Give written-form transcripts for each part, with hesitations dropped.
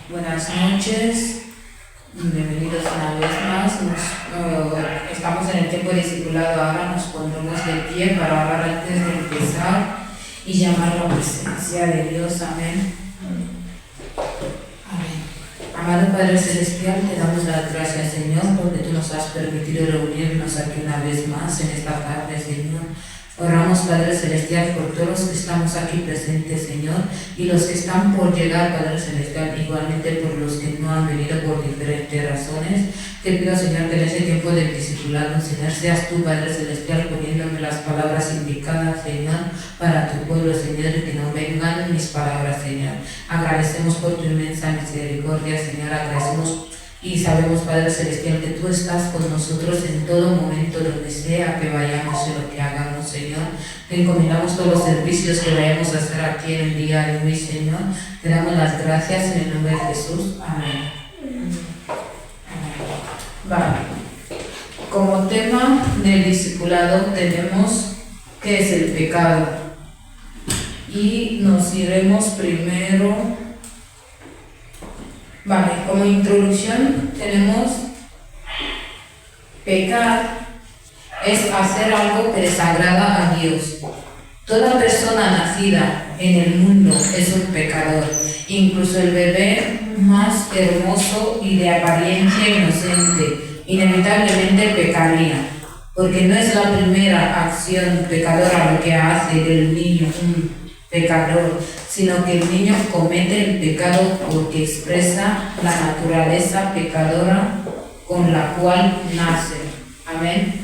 Buenas noches, bienvenidos una vez más. Estamos en el tiempo de discipulado, ahora nos pondremos de pie para orar antes de empezar y llamar la presencia de Dios. Amén. Amén. Amado Padre Celestial, te damos las gracias, Señor, porque tú nos has permitido reunirnos aquí una vez más en esta tarde, Señor. Oramos, Padre Celestial, por todos los que estamos aquí presentes, Señor, y los que están por llegar, Padre Celestial, igualmente por los que no han venido por diferentes razones. Te pido, Señor, que en ese tiempo del discipulado, Señor, seas tú, Padre Celestial, poniéndome las palabras indicadas, Señor, para tu pueblo, Señor, y que no vengan mis palabras, Señor. Agradecemos por tu inmensa misericordia, Señor, agradecemos y sabemos, Padre Celestial, que tú estás con nosotros en todo momento, donde sea que vayamos y lo que hagamos, Señor. Te encomendamos todos los servicios que vayamos a hacer aquí en el día de hoy, Señor. Te damos las gracias en el nombre de Jesús. Amén. Vale. Como tema del discipulado tenemos ¿qué es el pecado? Y nos iremos primero. Vale, como introducción tenemos pecar es hacer algo que desagrada a Dios. Toda persona nacida en el mundo es un pecador, incluso el bebé más hermoso y de apariencia inocente, inevitablemente pecaría, porque no es la primera acción pecadora lo que hace del niño un pecador, sino que el niño comete el pecado porque expresa la naturaleza pecadora con la cual nace. Amén.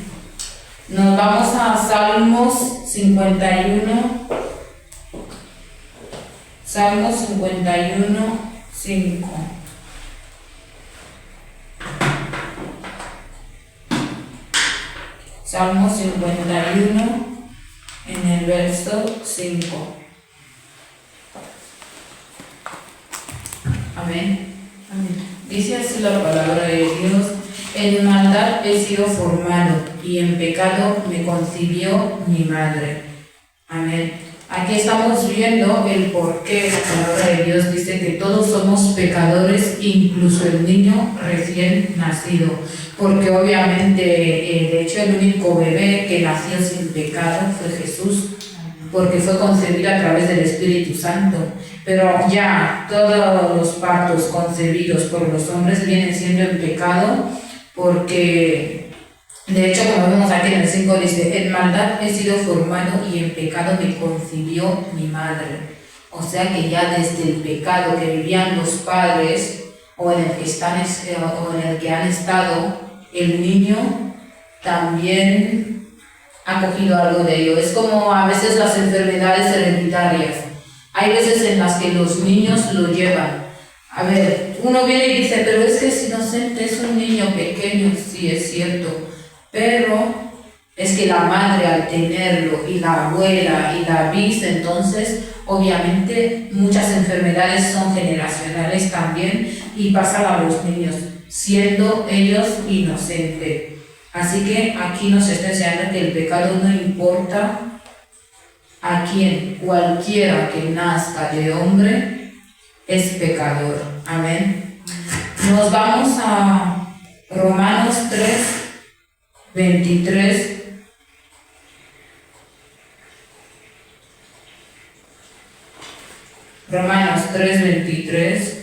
Nos vamos a Salmos 51. Salmos 51, 5. Salmos 51, en el verso 5. Amén. Amén. Dice así la palabra de Dios: en maldad he sido formado y en pecado me concibió mi madre. Amén. Aquí estamos viendo el por qué la palabra de Dios dice que todos somos pecadores, incluso el niño recién nacido. Porque obviamente, de hecho, el único bebé que nació sin pecado fue Jesús, porque fue concebido a través del Espíritu Santo. Pero ya todos los partos concebidos por los hombres vienen siendo en pecado, porque de hecho, como vemos aquí en el 5, dice: en maldad he sido formado y en pecado me concibió mi madre. O sea que ya desde el pecado que vivían los padres o en el que han estado, el niño también ha cogido algo de ello. Es como a veces las enfermedades hereditarias. Hay veces en las que los niños lo llevan. A ver, uno viene y dice: pero es que es inocente, es un niño pequeño. Sí, es cierto. Pero es que la madre, al tenerlo, y la abuela y la bis, entonces obviamente muchas enfermedades son generacionales también y pasan a los niños, siendo ellos inocentes. Así que aquí nos está enseñando que el pecado no importa a quién, cualquiera que nazca de hombre es pecador. Amén. Nos vamos a Romanos 3, 23. Romanos 3, 23.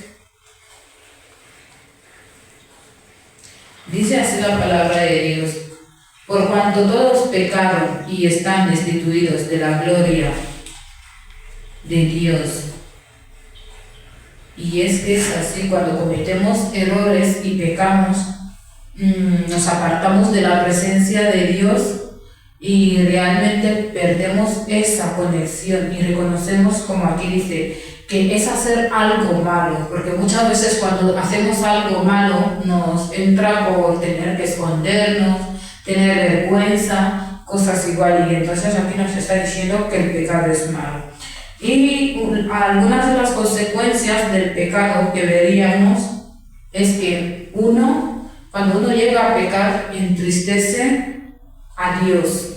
Dice así la palabra de Dios: por cuanto todos pecaron y están destituidos de la gloria de Dios. Y es que es así, cuando cometemos errores y pecamos, nos apartamos de la presencia de Dios y realmente perdemos esa conexión y reconocemos, como aquí dice, que es hacer algo malo, porque muchas veces cuando hacemos algo malo nos entra por tener que escondernos, tener vergüenza, cosas igual, y entonces aquí nos está diciendo que el pecado es malo. Y algunas de las consecuencias del pecado que veríamos es que cuando uno llega a pecar, entristece a Dios.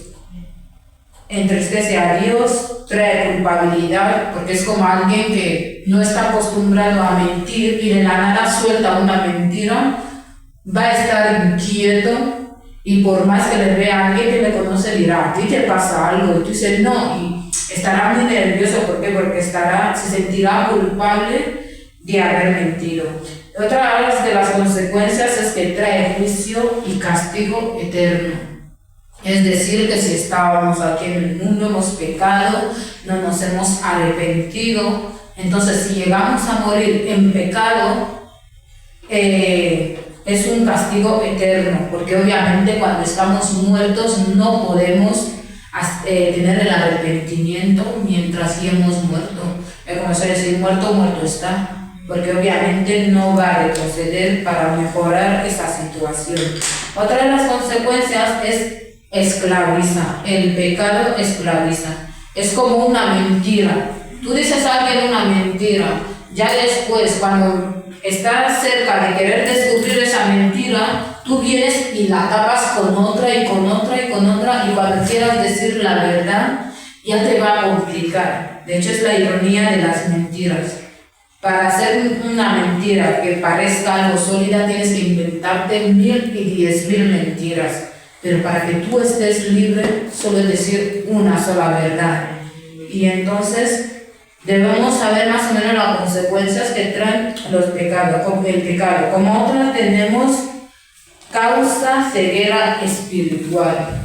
entristece a Dios, trae culpabilidad, porque es como alguien que no está acostumbrado a mentir y de la nada suelta una mentira, va a estar inquieto. Y por más que le vea a alguien que le conoce, dirá, ¿a ti te pasa algo? Y tú dices, no, y estará muy nervioso. ¿Por qué? Porque se sentirá culpable de haber mentido. Otra de las consecuencias es que trae juicio y castigo eterno. Es decir, que si estábamos aquí en el mundo, hemos pecado, no nos hemos arrepentido, entonces si llegamos a morir en pecado, es un castigo eterno, porque obviamente cuando estamos muertos no podemos tener el arrepentimiento mientras sí hemos muerto. Como se dice, muerto, muerto está, porque obviamente no va a retroceder para mejorar esa situación. Otra de las consecuencias es esclaviza. El pecado esclaviza. Es como una mentira. Tú dices a alguien una mentira, ya después cuando estás cerca de querer descubrir esa mentira, tú vienes y la tapas con otra y con otra y con otra, y cuando quieras decir la verdad ya te va a complicar. De hecho, es la ironía de las mentiras. Para hacer una mentira que parezca algo sólida tienes que inventarte 1000 y 10,000 mentiras, pero para que tú estés libre solo es decir una sola verdad. Y entonces debemos saber más o menos las consecuencias que traen los pecados, el pecado. Como otra tenemos causa ceguera espiritual.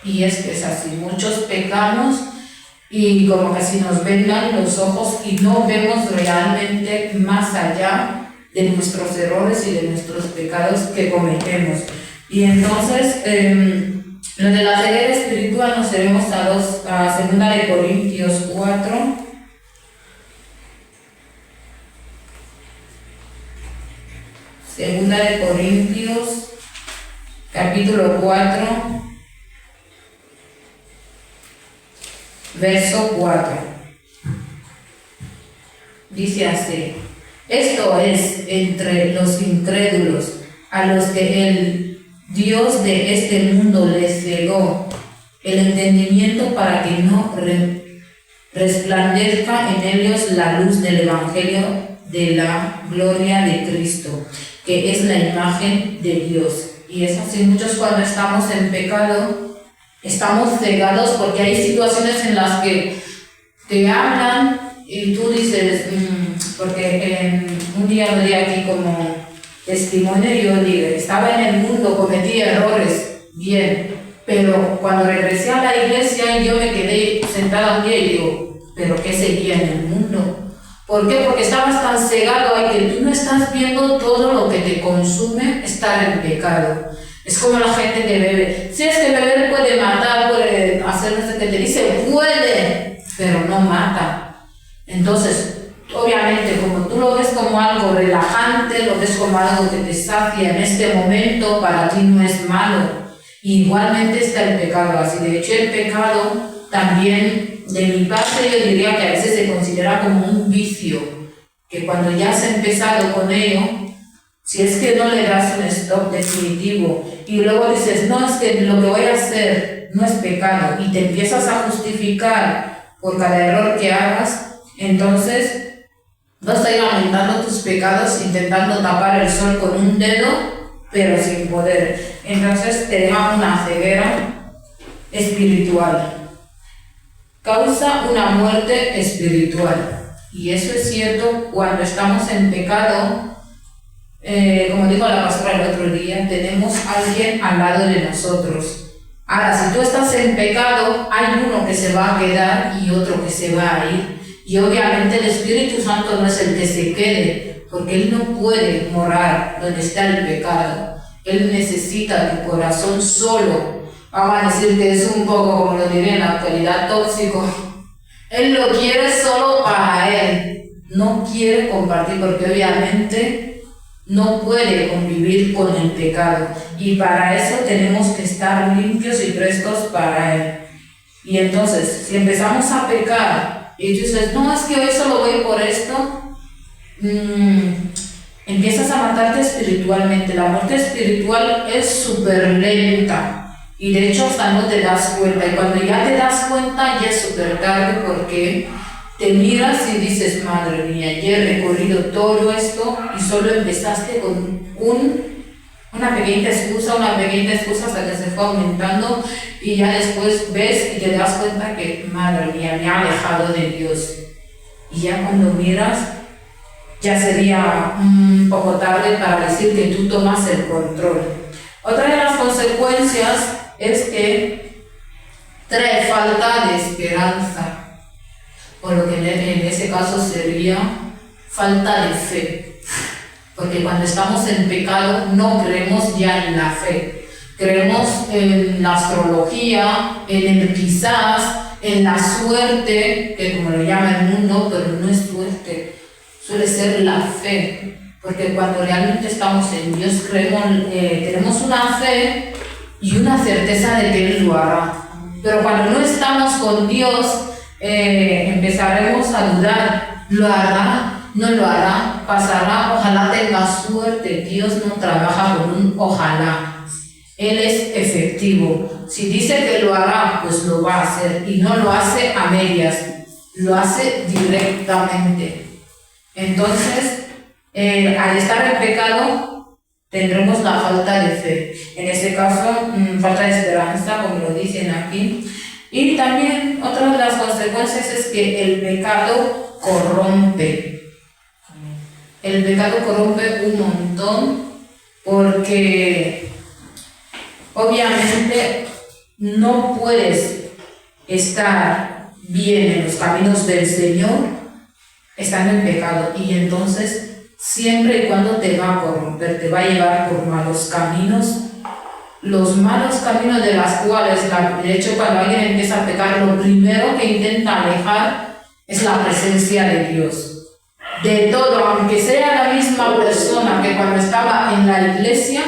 Y es que es así, muchos pecamos y como que si nos vendan los ojos y no vemos realmente más allá de nuestros errores y de nuestros pecados que cometemos. Y entonces, lo de la ceguera espiritual nos iremos a 2 Corintios 4. Segunda de Corintios, capítulo 4, verso 4. Dice así: esto es entre los incrédulos, a los que el Dios de este mundo les cegó el entendimiento para que no resplandezca en ellos la luz del Evangelio de la gloria de Cristo, que es la imagen de Dios. Y es así, muchos cuando estamos en pecado, estamos cegados porque hay situaciones en las que te hablan y tú dices, porque un día lo di aquí como testimonio, yo digo, estaba en el mundo, cometí errores, bien, pero cuando regresé a la iglesia yo me quedé sentada un día y digo, ¿pero qué seguía en el mundo? ¿Por qué? Porque estabas tan cegado ahí que tú no estás viendo todo lo que te consume estar en pecado. Es como la gente que bebe. Si es que beber puede matar, puede hacer no sé qué, te dice, puede, pero no mata. Entonces, obviamente, como tú lo ves como algo relajante, lo ves como algo que te sacia en este momento, para ti no es malo. Igualmente está el pecado así. De hecho, el pecado también, de mi parte, yo diría que a veces se considera como un vicio, que cuando ya has empezado con ello, si es que no le das un stop definitivo y luego dices, no, es que lo que voy a hacer no es pecado, y te empiezas a justificar por cada error que hagas, entonces vas a ir aumentando tus pecados intentando tapar el sol con un dedo, pero sin poder. Entonces te deja una ceguera espiritual. Causa una muerte espiritual. Y eso es cierto cuando estamos en pecado. Como dijo la pastora el otro día, tenemos a alguien al lado de nosotros. Ahora, si tú estás en pecado, hay uno que se va a quedar y otro que se va a ir. Y obviamente el Espíritu Santo no es el que se quede, porque Él no puede morar donde está el pecado. Él necesita tu corazón solo. Vamos a decir que es un poco, como lo diré en la actualidad, tóxico. Él lo quiere solo para Él. No quiere compartir, porque obviamente no puede convivir con el pecado. Y para eso tenemos que estar limpios y prestos para Él. Y entonces, si empezamos a pecar y tú dices, no, es que hoy solo voy por esto, empiezas a matarte espiritualmente. La muerte espiritual es súper lenta Y de hecho hasta no te das cuenta. Y cuando ya te das cuenta ya es súper tarde porque te miras y dices, madre mía, ya he recorrido todo esto y solo empezaste con una pequeña excusa hasta que se fue aumentando y ya después ves y te das cuenta que, madre mía, me ha alejado de Dios. Y ya cuando miras, ya sería un poco tarde para decir que tú tomas el control. Otra de las consecuencias es que trae falta de esperanza, o lo que en ese caso sería falta de fe. Porque cuando estamos en pecado no creemos ya en la fe. Creemos en la astrología, en el quizás, en la suerte, que como lo llama el mundo, pero no es suerte, suele ser la fe. Porque cuando realmente estamos en Dios tenemos una fe y una certeza de que Él lo hará. Pero cuando no estamos con Dios, empezaremos a dudar, ¿lo hará? ¿No lo hará? ¿Pasará? Ojalá tenga suerte. Dios no trabaja con un ojalá. Él es efectivo. Si dice que lo hará, pues lo va a hacer. Y no lo hace a medias, lo hace directamente. Entonces, al estar en pecado, tendremos la falta de fe. En este caso, falta de esperanza, como lo dicen aquí. Y también otra de las consecuencias es que el pecado corrompe. El pecado corrompe un montón porque obviamente no puedes estar bien en los caminos del Señor estando en pecado, y entonces siempre y cuando te va a corromper, te va a llevar por malos caminos, los malos caminos de las cuales, de hecho, cuando alguien empieza a pecar, lo primero que intenta alejar es la presencia de Dios. De todo, aunque sea la misma persona que cuando estaba en la iglesia,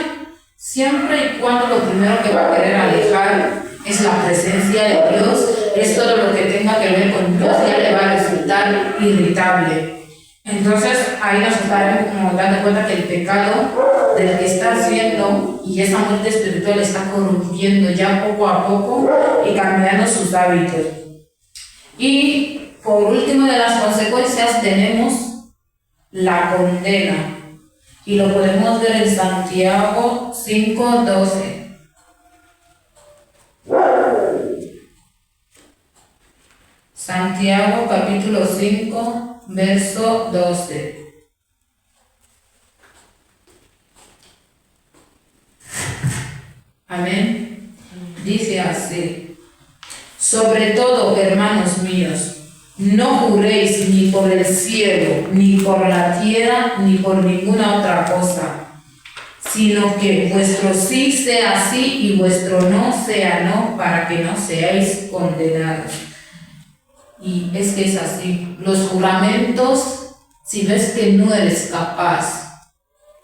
siempre y cuando lo primero que va a querer alejar es la presencia de Dios, es todo lo que tenga que ver con Dios, ya le va a resultar irritable. Entonces ahí nos estaremos como dando cuenta que el pecado del que está haciendo y esa muerte espiritual está corrompiendo ya poco a poco y cambiando sus hábitos. Y por último de las consecuencias tenemos la condena, y lo podemos ver en Santiago 5:12. Santiago capítulo 5, verso 12. Amén. Dice así: sobre todo, hermanos míos, no juréis ni por el cielo, ni por la tierra, ni por ninguna otra cosa, sino que vuestro sí sea sí y vuestro no sea no, para que no seáis condenados. Y es que es así. Los juramentos, si ves que no eres capaz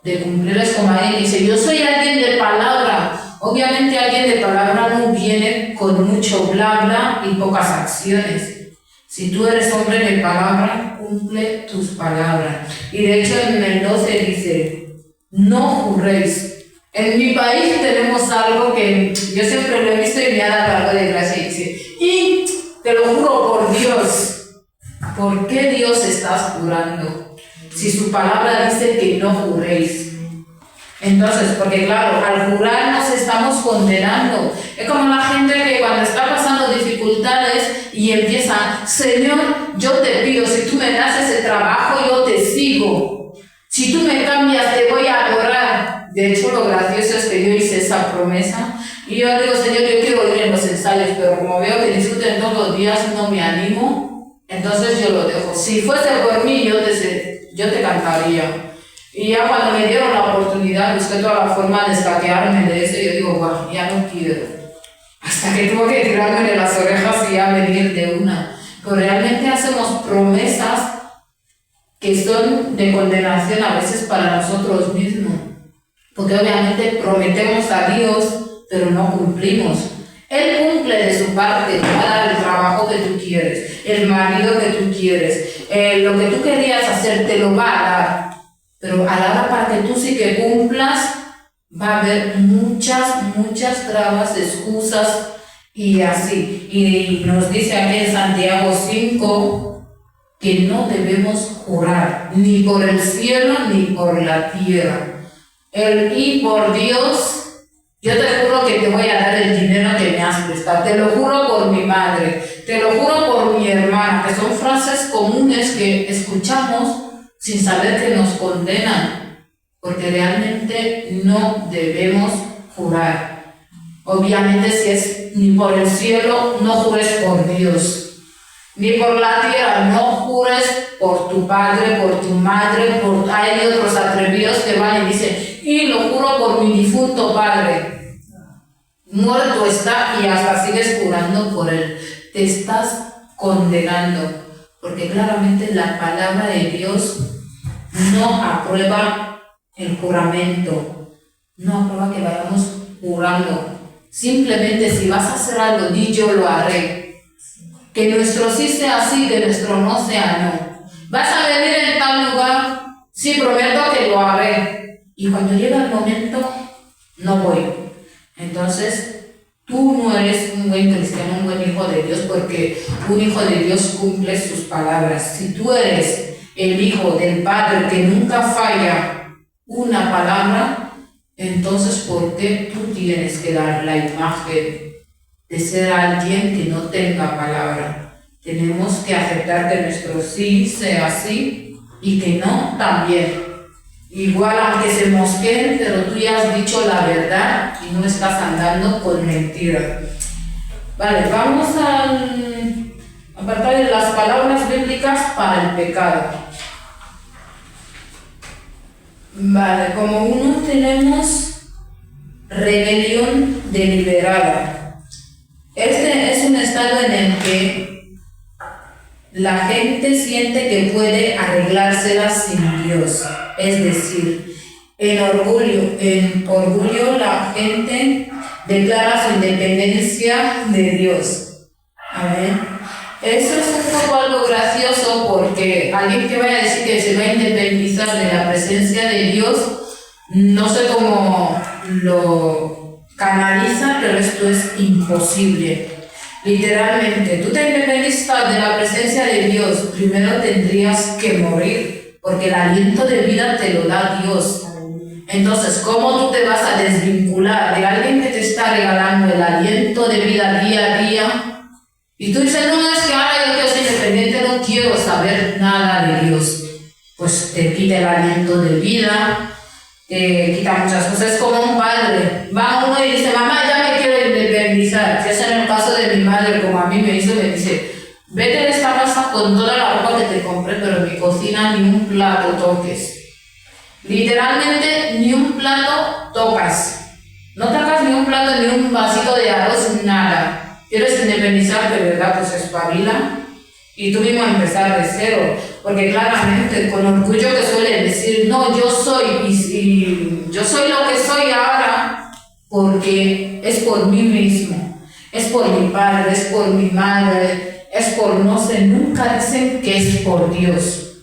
de cumplirles, como alguien dice, yo soy alguien de palabra. Obviamente alguien de palabra no viene con mucho bla bla y pocas acciones. Si tú eres hombre de palabra, cumple tus palabras. Y de hecho en el 12 dice, no juréis. En mi país tenemos algo que yo siempre lo he visto y me ha dado algo de gracia. Y dice, y te lo juro por Dios. ¿Por qué Dios estás jurando? Si su palabra dice que no juréis. Entonces, porque claro, al jurar nos estamos condenando. Es como la gente que cuando está pasando dificultades y empieza, Señor, yo te pido, si tú me das ese trabajo, yo te sigo. Si tú me cambias, te voy a adorar. De hecho, lo gracioso es que yo hice esa promesa y yo digo, Señor, yo quiero ir en los ensayos, pero como veo que disfruten todos los días, no me animo, entonces yo lo dejo. Si fuese por mí, yo te cantaría. Y ya cuando me dieron la oportunidad, busqué toda la forma de escaquearme de eso y yo digo, guau, ya no quiero. Hasta que tuve que tirarme de las orejas y ya venir de una. Pero realmente hacemos promesas que son de condenación a veces para nosotros mismos. Porque obviamente prometemos a Dios, pero no cumplimos. Él cumple de su parte, te va a dar el trabajo que tú quieres, el marido que tú quieres, lo que tú querías hacer te lo va a dar. Pero a la hora para que tú sí que cumplas, va a haber muchas trabas, excusas y así. Y nos dice aquí en Santiago 5 que no debemos jurar ni por el cielo ni por la tierra. Y por Dios, yo te juro que te voy a dar el dinero que me has prestado, te lo juro por mi madre, te lo juro por mi hermana, que son frases comunes que escuchamos sin saber que nos condenan, porque realmente no debemos jurar. Obviamente si es ni por el cielo, no jures por Dios. Ni por la tierra, no jures por tu padre, por tu madre, hay otros atrevidos que van y dicen, y lo juro por mi difunto padre. Muerto está y hasta sigues jurando por él. Te estás condenando, porque claramente la palabra de Dios no aprueba el juramento, no aprueba que vayamos jurando. Simplemente si vas a hacer algo, di yo lo haré. Que nuestro sí sea sí, que nuestro no sea no. ¿Vas a venir en tal lugar? Sí, prometo que lo haré. Y cuando llega el momento, no voy. Entonces, tú no eres un buen cristiano, un buen hijo de Dios, porque un hijo de Dios cumple sus palabras. Si tú eres el hijo del Padre que nunca falla una palabra, entonces, ¿por qué tú tienes que dar la imagen de ser alguien que no tenga palabra? Tenemos que aceptar que nuestro sí sea sí y que no también. Igual aunque se mosqueen, pero tú ya has dicho la verdad y no estás andando con mentira. Vale, vamos al apartado de las palabras bíblicas para el pecado. Vale, como uno tenemos rebelión deliberada. Este es un estado en el que la gente siente que puede arreglárselas sin Dios. Es decir, en orgullo la gente declara su independencia de Dios. Amén. Eso es un poco algo gracioso, porque alguien que vaya a decir que se va a independizar de la presencia de Dios, no sé cómo lo canaliza, pero esto es imposible. Literalmente, tú te independizas de la presencia de Dios, primero tendrías que morir, porque el aliento de vida te lo da Dios. Entonces, ¿cómo tú te vas a desvincular de alguien que te está regalando el aliento de vida día a día? Y tú dices, no, es que ahora yo quiero ser independiente, no quiero saber nada de Dios. Pues te quita el aliento de vida, te quita muchas cosas. Es como un padre, va uno y dice, mamá, ya me quiero independizar. Si es en el caso de mi madre, como a mí me hizo, me dice, vete de esta casa con toda la ropa que te compré, pero en mi cocina ni un plato toques. Literalmente, ni un plato tocas. No tocas ni un plato, ni un vasito de arroz, nada. Quieres independizarte, ¿verdad? Pues espabila y tú mismo empezar de cero, porque claramente con orgullo que suelen decir, no, yo soy y yo soy lo que soy ahora porque es por mí mismo, es por mi padre, es por mi madre, es por no sé, nunca dicen que es por Dios.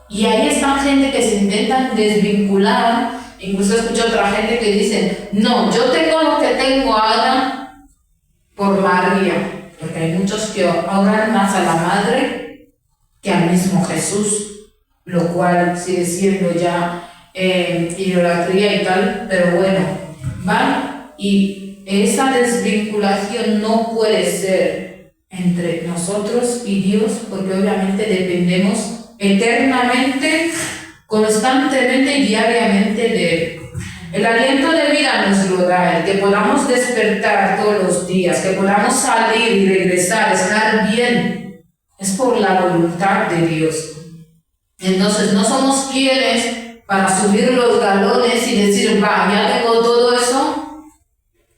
Y ahí está gente que se intentan desvincular, incluso escucho otra gente que dice, no, yo tengo lo que tengo ahora por María, porque hay muchos que oran más a la madre que al mismo Jesús, lo cual sigue siendo ya idolatría y tal, pero bueno, van y esa desvinculación no puede ser entre nosotros y Dios, porque obviamente dependemos eternamente, constantemente y diariamente de Él. El aliento de vida nos lo da, el que podamos despertar todos los días, que podamos salir y regresar, estar bien, es por la voluntad de Dios. Entonces no somos quienes para subir los galones y decir, va, ya tengo todo eso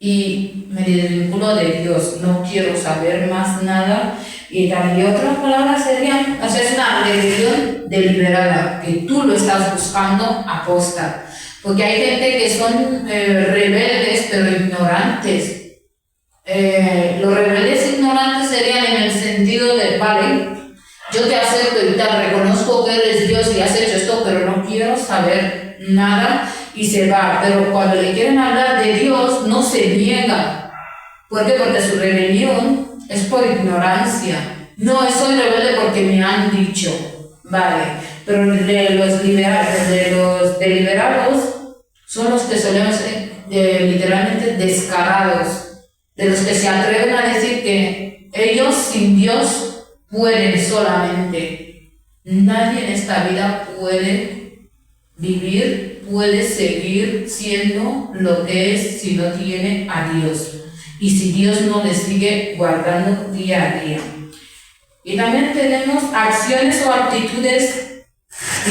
y me desvinculo de Dios, no quiero saber más nada. Y también otras palabras serían, o sea, es una rebelión deliberada, que tú lo estás buscando aposta. Porque hay gente que son rebeldes pero ignorantes. Los rebeldes ignorantes serían en el sentido de, vale, yo te acepto y te reconozco que eres Dios y has hecho esto, pero no quiero saber nada. y se va. Pero cuando le quieren hablar de Dios, no se niega. ¿Por qué? Porque su rebelión es por ignorancia. No, soy rebelde porque me han dicho. Vale, pero de los deliberados son los que solemos ser literalmente descarados. De los que se atreven a decir que ellos sin Dios pueden solamente. Nadie en esta vida puede vivir, puede seguir siendo lo que es si no tiene a Dios. Y si Dios no le sigue guardando día a día. Y también tenemos acciones o actitudes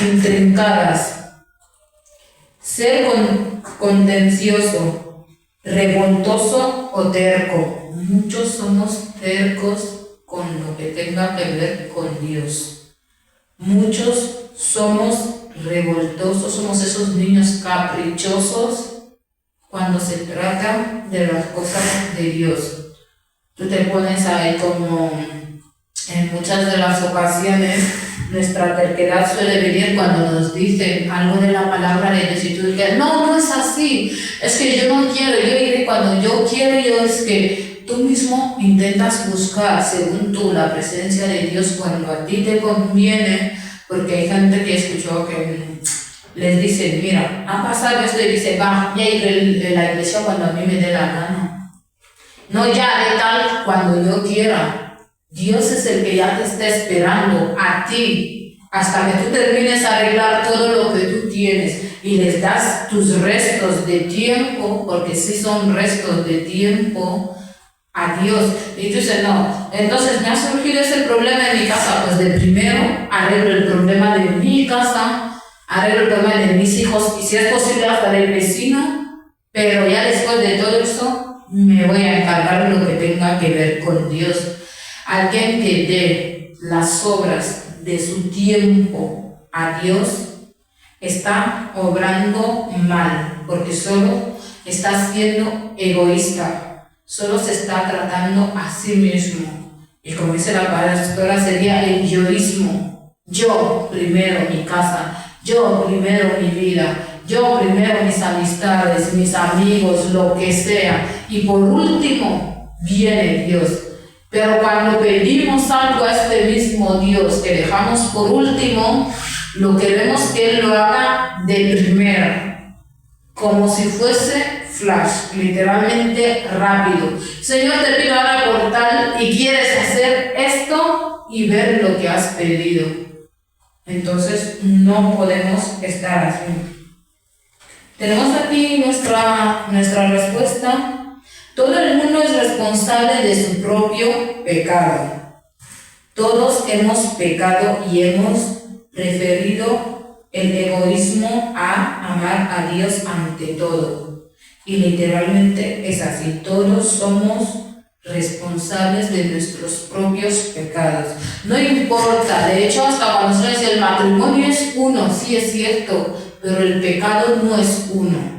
intrincadas. Ser contencioso, revoltoso o terco. Muchos somos tercos con lo que tenga que ver con Dios. Muchos somos revoltosos, somos esos niños caprichosos cuando se trata de las cosas de Dios. Tú te pones ahí como en muchas de las ocasiones nuestra terquedad suele venir cuando nos dicen algo de la palabra de Dios y tú dices, no es así, es que yo no quiero, yo iré cuando yo quiero. Es que tú mismo intentas buscar según tú la presencia de Dios cuando a ti te conviene, porque hay gente que escuchó que les dice, mira, ha pasado esto y dice, va, ya iré a la iglesia cuando a mí me dé la gana. No ya de tal cuando yo quiera. Dios es el que ya te está esperando a ti hasta que tú termines a arreglar todo lo que tú tienes y les das tus restos de tiempo, porque sí son restos de tiempo, a Dios. Y tú dices, no, entonces me ha surgido ese problema en mi casa, pues de primero arreglo el problema de mi casa, arreglo el problema de mis hijos y si es posible hasta del vecino, pero ya después de todo eso me voy a encargar de lo que tenga que ver con Dios. Alguien que dé las obras de su tiempo a Dios está obrando mal, porque solo está siendo egoísta, solo se está tratando a sí mismo. Y como dice la pastora, sería el yoísmo. Yo primero mi casa, yo primero mi vida, yo primero mis amistades, mis amigos, lo que sea. Y por último viene Dios. Pero cuando pedimos algo a este mismo Dios que dejamos por último, lo queremos que Él lo haga de primera, como si fuese flash, literalmente rápido. Señor, te pido ahora por tal y quieres hacer esto y ver lo que has pedido. Entonces no podemos estar así. Tenemos aquí nuestra respuesta. Todo el mundo es responsable de su propio pecado. Todos hemos pecado y hemos preferido el egoísmo a amar a Dios ante todo. Y literalmente es así. Todos somos responsables de nuestros propios pecados. No importa, de hecho hasta cuando se dice el matrimonio es uno, sí es cierto, pero el pecado no es uno.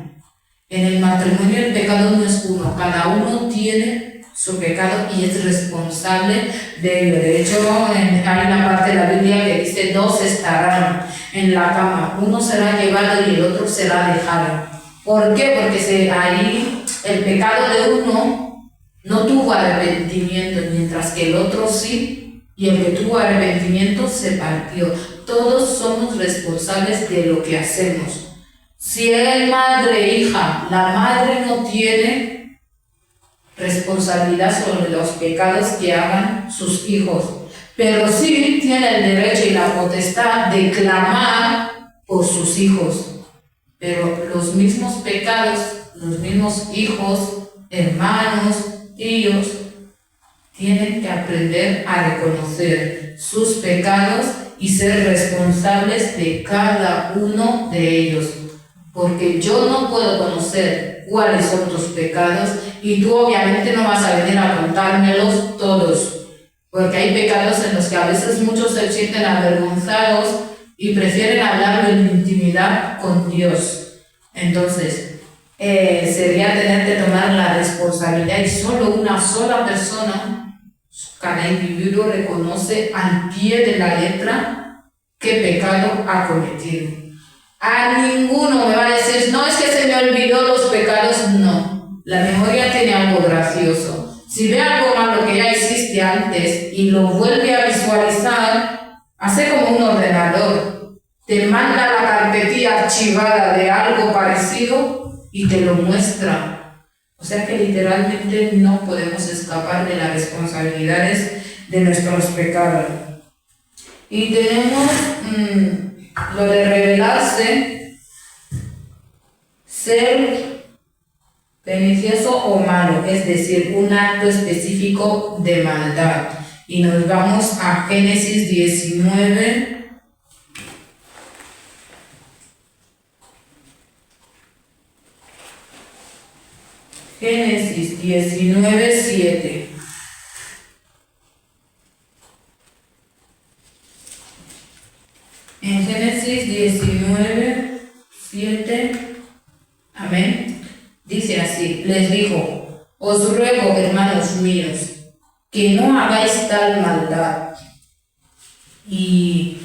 En el matrimonio el pecado no es uno, cada uno tiene su pecado y es responsable de ello. De hecho, hay una parte de la Biblia que dice, dos estarán en la cama, uno será llevado y el otro será dejado. ¿Por qué? Porque ahí el pecado de uno no tuvo arrepentimiento, mientras que el otro sí, y el que tuvo arrepentimiento se partió. Todos somos responsables de lo que hacemos. Si es madre e hija, la madre no tiene responsabilidad sobre los pecados que hagan sus hijos, pero sí tiene el derecho y la potestad de clamar por sus hijos. Pero los mismos pecados, los mismos hijos, hermanos, tíos, tienen que aprender a reconocer sus pecados y ser responsables de cada uno de ellos. Porque yo no puedo conocer cuáles son tus pecados y tú obviamente no vas a venir a contármelos todos. Porque hay pecados en los que a veces muchos se sienten avergonzados y prefieren hablarlo en intimidad con Dios. Entonces, sería tener que tomar la responsabilidad y solo una sola persona, cada individuo reconoce al pie de la letra qué pecado ha cometido. A ninguno me va a decir, no, es que se me olvidó los pecados. No, la memoria tiene algo gracioso. Si ve algo malo que ya hiciste antes y lo vuelve a visualizar, hace como un ordenador. Te manda la carpetilla archivada de algo parecido y te lo muestra. O sea que literalmente no podemos escapar de las responsabilidades de nuestros pecados. Y tenemos lo de revelarse, ser pernicioso o malo, es decir, un acto específico de maldad. Y nos vamos a Génesis 19. Génesis 19, 7. En Génesis 19, 7, amén, dice así, les dijo, os ruego, hermanos míos, que no hagáis tal maldad. Y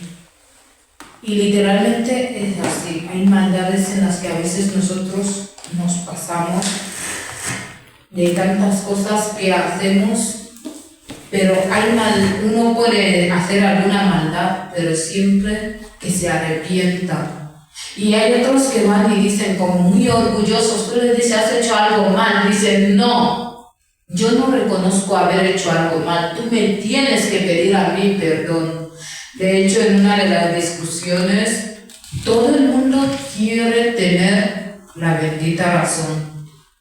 literalmente es así, hay maldades en las que a veces nosotros nos pasamos de tantas cosas que hacemos. Pero uno puede hacer alguna maldad, pero siempre que se arrepienta. Y hay otros que van y dicen como muy orgullosos, tú les dices, has hecho algo mal, dicen, no, yo no reconozco haber hecho algo mal, tú me tienes que pedir a mí perdón. De hecho, en una de las discusiones, todo el mundo quiere tener la bendita razón.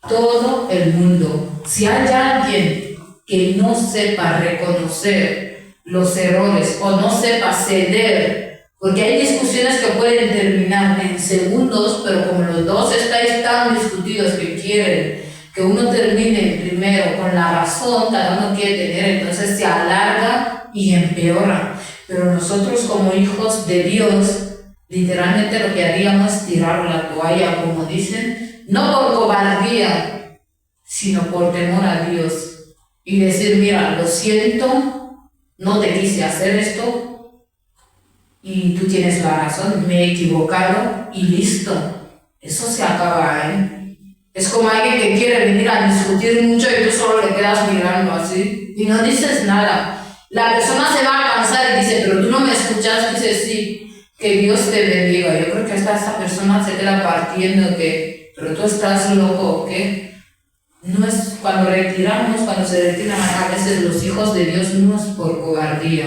Todo el mundo. Si hay alguien que no sepa reconocer los errores o no sepa ceder, porque hay discusiones que pueden terminar en segundos, pero como los dos estáis tan discutidos que quieren que uno termine primero con la razón, cada uno quiere tener, entonces se alarga y empeora. Pero nosotros como hijos de Dios, literalmente lo que haríamos es tirar la toalla, como dicen, no por cobardía, sino por temor a Dios. Y decir, mira, lo siento, no te quise hacer esto y tú tienes la razón, me he equivocado y listo. Eso se acaba, ¿eh? Es como alguien que quiere venir a discutir mucho y tú solo le quedas mirando así y no dices nada. La persona se va a cansar y dice, pero tú no me escuchas, dice, sí, que Dios te bendiga. Yo creo que hasta esta persona se queda partiendo que, pero tú estás loco, ¿o qué? No es cuando se retiran a veces los hijos de Dios, no es por cobardía,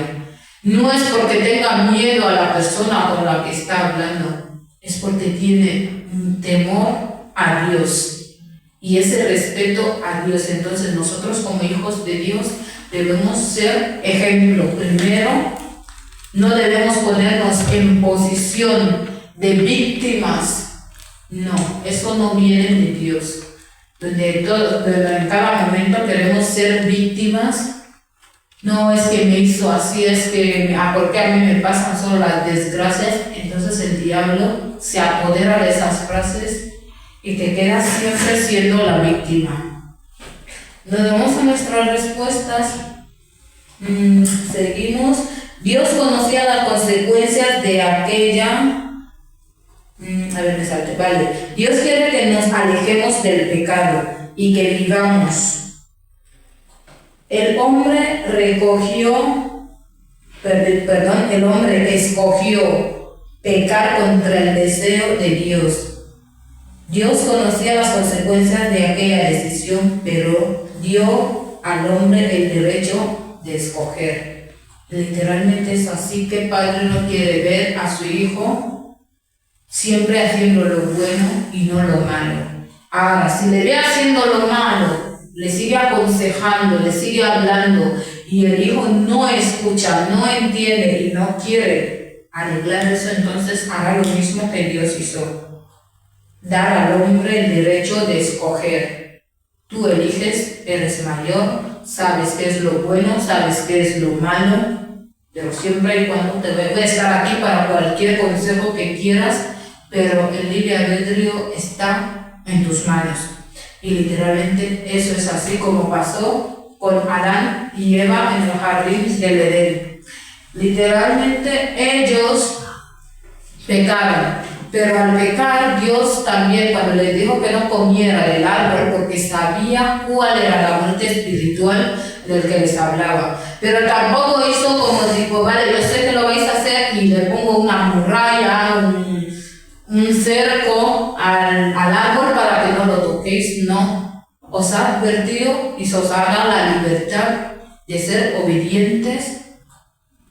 no es porque tenga miedo a la persona con la que está hablando, es porque tiene un temor a Dios y ese respeto a Dios. Entonces nosotros como hijos de Dios debemos ser ejemplo. Primero, no debemos ponernos en posición de víctimas, no, eso no viene de Dios. Donde en cada momento queremos ser víctimas, no es que me hizo así, es que porque a mí me pasan solo las desgracias. Entonces el diablo se apodera de esas frases y te quedas siempre siendo la víctima. Nos vamos a nuestras respuestas. Seguimos. Dios conocía las consecuencias de aquella. Vale. Dios quiere que nos alejemos del pecado y que vivamos. El hombre escogió pecar contra el deseo de Dios. Dios conocía las consecuencias de aquella decisión, pero dio al hombre el derecho de escoger. Literalmente es así. Que padre no quiere ver a su hijo siempre haciendo lo bueno y no lo malo? Ahora, si le ve haciendo lo malo, le sigue aconsejando, le sigue hablando y el hijo no escucha, no entiende y no quiere arreglar eso, entonces hará lo mismo que Dios hizo: dar al hombre el derecho de escoger. Tú eliges, eres mayor, sabes qué es lo bueno, sabes qué es lo malo, pero siempre y cuando te voy a estar aquí para cualquier consejo que quieras, pero el libre albedrío está en tus manos. Y literalmente eso es así como pasó con Adán y Eva en el jardín del Edén. Literalmente ellos pecaron, Pero al pecar, Dios también, cuando les dijo que no comiera del árbol, porque sabía cuál era la muerte espiritual del que les hablaba. Pero tampoco hizo como tipo, vale, yo sé que lo vais a hacer y le pongo una muralla, un cerco al árbol para que no lo toquéis. No, os ha advertido y se os ha dado la libertad de ser obedientes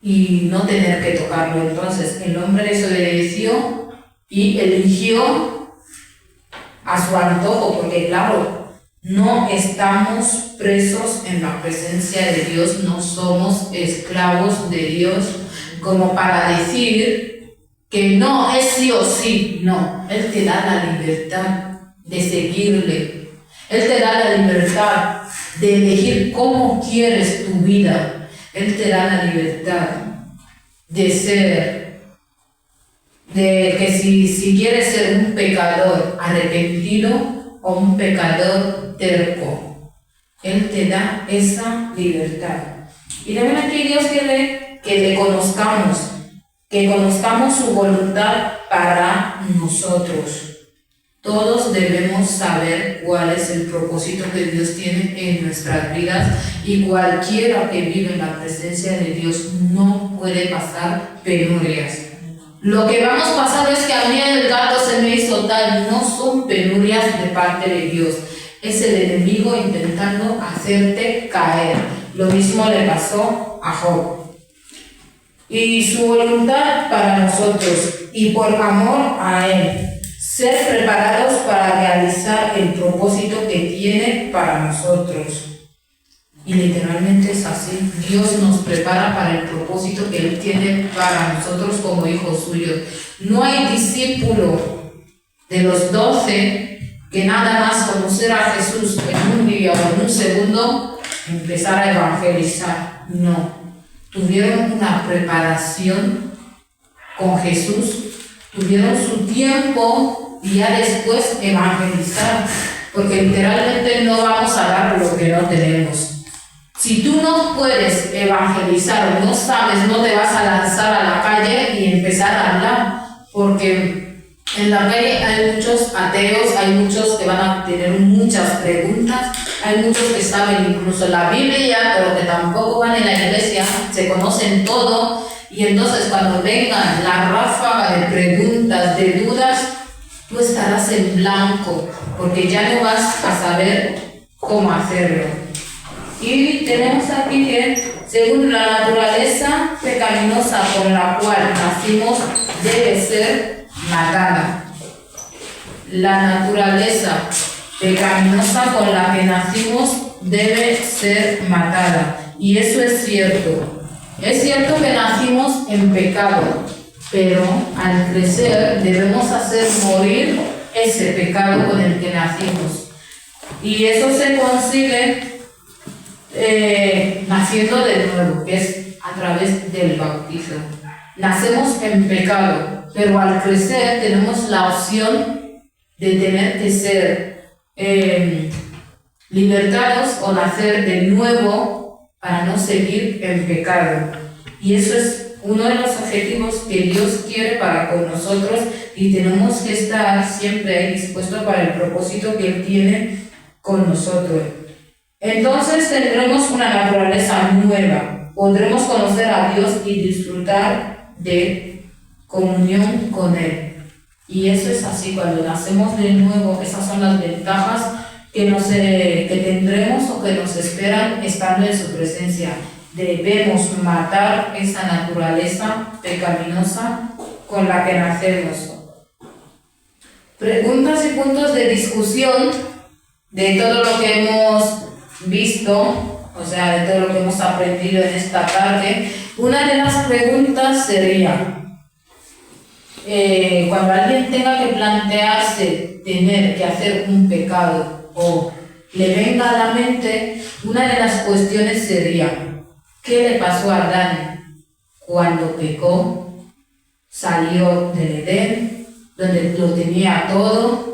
y no tener que tocarlo. Entonces el hombre desobedeció y eligió a su antojo, porque claro, no estamos presos en la presencia de Dios, no somos esclavos de Dios como para decir que no, es sí o sí. No, Él te da la libertad de seguirle, Él te da la libertad de elegir cómo quieres tu vida, Él te da la libertad de ser, de que si quieres ser un pecador arrepentido o un pecador terco, Él te da esa libertad. Y también aquí Dios quiere que le conozcamos, que conozcamos su voluntad para nosotros. Todos debemos saber cuál es el propósito que Dios tiene en nuestras vidas, y cualquiera que vive en la presencia de Dios no puede pasar penurias. Lo que vamos pasando es que a mí el gato se me hizo tal, no son penurias de parte de Dios, es el enemigo intentando hacerte caer. Lo mismo le pasó a Job. Y su voluntad para nosotros, y por amor a Él, ser preparados para realizar el propósito que tiene para nosotros. Y literalmente es así. Dios nos prepara para el propósito que Él tiene para nosotros como hijos suyos. No hay discípulo de los 12 que nada más conocer a Jesús en un día o en un segundo empezar a evangelizar. No. Tuvieron una preparación con Jesús, tuvieron su tiempo y ya después evangelizar, porque literalmente no vamos a dar lo que no tenemos. Si tú no puedes evangelizar o no sabes, no te vas a lanzar a la calle y empezar a hablar, porque en la calle hay muchos ateos, hay muchos que van a tener muchas preguntas, hay muchos que saben incluso la Biblia, pero que tampoco van en la iglesia, se conocen todo, y entonces cuando vengan la ráfaga de preguntas, de dudas, tú estarás en blanco, porque ya no vas a saber cómo hacerlo. Y tenemos aquí que, según la naturaleza pecaminosa con la cual nacimos, debe ser matada. La naturaleza pecaminosa con la que nacimos debe ser matada. Y eso es cierto. Es cierto que nacimos en pecado, pero al crecer debemos hacer morir ese pecado con el que nacimos. Y eso se consigue naciendo de nuevo, que es a través del bautizo. Nacemos en pecado, pero al crecer tenemos la opción de tener que ser libertados o nacer de nuevo para no seguir en pecado. Y eso es uno de los objetivos que Dios quiere para con nosotros, y tenemos que estar siempre ahí dispuestos para el propósito que Él tiene con nosotros. Entonces tendremos una naturaleza nueva, podremos conocer a Dios y disfrutar de comunión con Él. Y eso es así, cuando nacemos de nuevo, esas son las ventajas que tendremos o que nos esperan estando en su presencia. Debemos matar esa naturaleza pecaminosa con la que nacemos. Preguntas y puntos de discusión de todo lo que hemos visto, o sea, de todo lo que hemos aprendido en esta tarde. Una de las preguntas sería, cuando alguien tenga que plantearse tener que hacer un pecado o le venga a la mente, una de las cuestiones sería, ¿qué le pasó a Adán cuando pecó? Salió del Edén, donde lo tenía todo,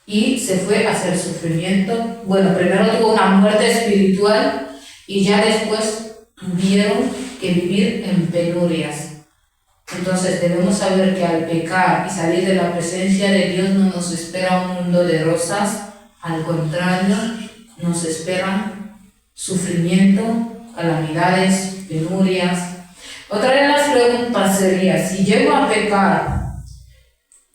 y se fue hacia el sufrimiento. Bueno, primero tuvo una muerte espiritual y ya después tuvieron que vivir en penurias. Entonces debemos saber que al pecar y salir de la presencia de Dios no nos espera un mundo de rosas, al contrario, nos esperan sufrimiento, calamidades, penurias. Otra de las preguntas sería, si llego a pecar,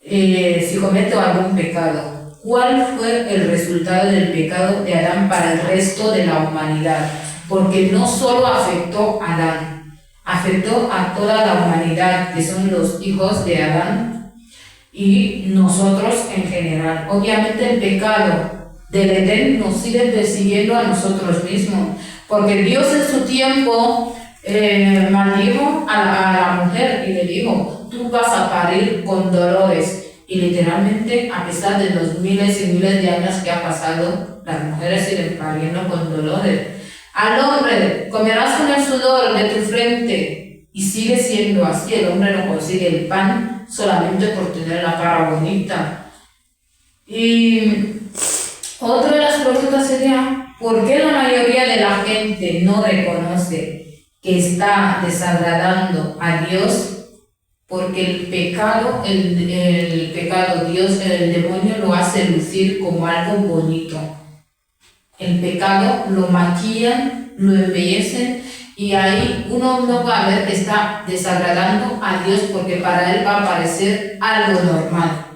si cometo algún pecado, ¿cuál fue el resultado del pecado de Adán para el resto de la humanidad? Porque no solo afectó a Adán, afectó a toda la humanidad, que son los hijos de Adán y nosotros en general. Obviamente el pecado del Edén nos sigue persiguiendo a nosotros mismos, porque Dios en su tiempo maldijo a la mujer y le dijo, tú vas a parir con dolores. Y literalmente, a pesar de los miles y miles de años que ha pasado, las mujeres siguen pariendo con dolores. Al hombre, comerás con el sudor de tu frente. Y sigue siendo así, el hombre no consigue el pan solamente por tener la cara bonita. Y otra de las preguntas sería, ¿por qué la mayoría de la gente no reconoce que está desagradando a Dios? Porque el pecado, Dios, el demonio lo hace lucir como algo bonito. El pecado lo maquillan, lo embellecen y ahí uno no va a ver que está desagradando a Dios porque para él va a parecer algo normal.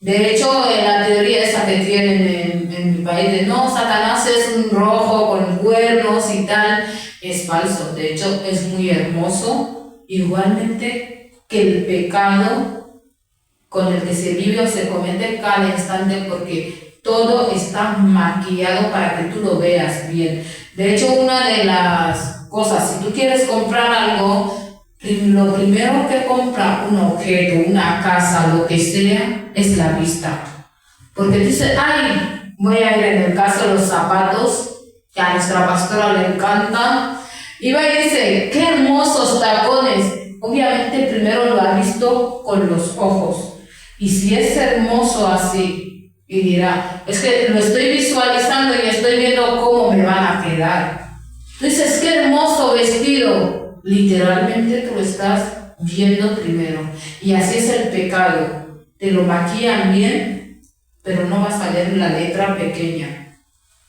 De hecho, la teoría esa que tienen en mi país de no, Satanás es un rojo con cuernos y tal, es falso. De hecho, es muy hermoso. Igualmente que el pecado con el que se vive o se comete cada instante, porque todo está maquillado para que tú lo veas bien. De hecho, una de las cosas, si tú quieres comprar algo, lo primero que compra un objeto, una casa, lo que sea, es la vista. Porque dices, ay, voy a ir en el caso de los zapatos, que a nuestra pastora le encantan, y va y dice, qué hermosos tacones. Obviamente primero lo ha visto con los ojos. Y si es hermoso así, y dirá, es que lo estoy visualizando y estoy viendo cómo me van a quedar. Dices, qué hermoso vestido. Literalmente tú lo estás viendo primero. Y así es el pecado. Te lo maquillan bien, pero no vas a ver la letra pequeña.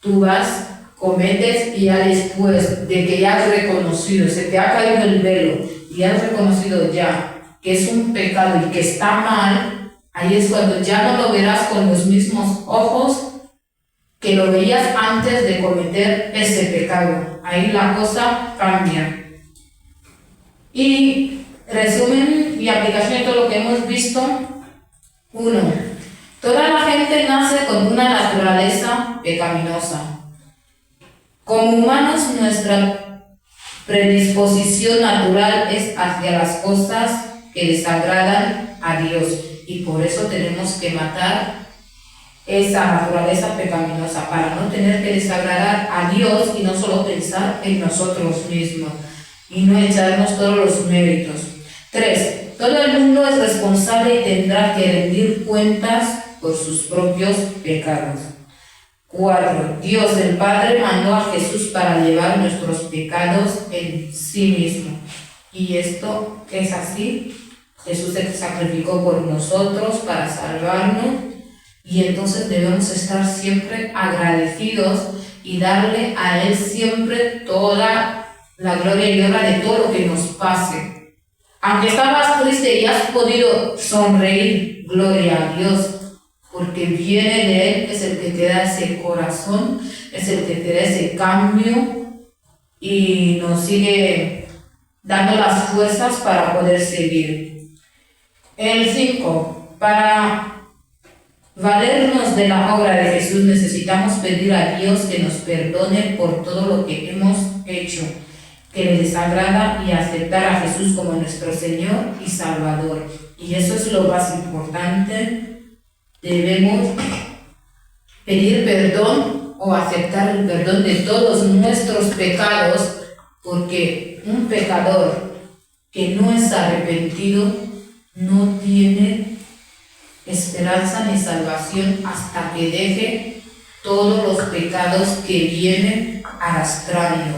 Tú vas, cometes y ya después de que ya has reconocido, se te ha caído el velo, y has reconocido ya que es un pecado y que está mal, ahí es cuando ya no lo verás con los mismos ojos que lo veías antes de cometer ese pecado. Ahí la cosa cambia. Y resumen y aplicación de todo lo que hemos visto. 1. Toda la gente nace con una naturaleza pecaminosa. Como humanos, nuestra predisposición natural es hacia las cosas que desagradan a Dios y por eso tenemos que matar esa naturaleza pecaminosa para no tener que desagradar a Dios y no solo pensar en nosotros mismos y no echarnos todos los méritos. 3. Todo el mundo es responsable y tendrá que rendir cuentas por sus propios pecados. 4. Dios el Padre mandó a Jesús para llevar nuestros pecados en sí mismo. Y esto es así. Jesús se sacrificó por nosotros para salvarnos. Y entonces debemos estar siempre agradecidos y darle a Él siempre toda la gloria y honra de todo lo que nos pase. Aunque estabas triste y has podido sonreír, gloria a Dios. Porque viene de Él, es el que te da ese corazón, es el que te da ese cambio y nos sigue dando las fuerzas para poder seguir. El 5. Para valernos de la obra de Jesús necesitamos pedir a Dios que nos perdone por todo lo que hemos hecho, que le desagrada y aceptar a Jesús como nuestro Señor y Salvador. Y eso es lo más importante. Debemos pedir perdón o aceptar el perdón de todos nuestros pecados, porque un pecador que no es arrepentido no tiene esperanza ni salvación hasta que deje todos los pecados que vienen arrastrando.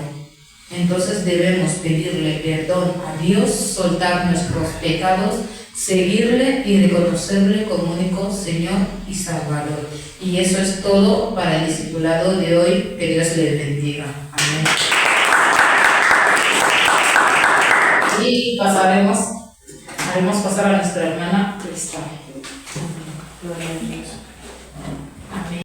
Entonces debemos pedirle perdón a Dios, soltar nuestros pecados, seguirle y reconocerle como único Señor y Salvador. Y eso es todo para el discipulado de hoy. Que Dios les bendiga. Amén. Y haremos pasar a nuestra hermana Cristal. Gloria a Dios.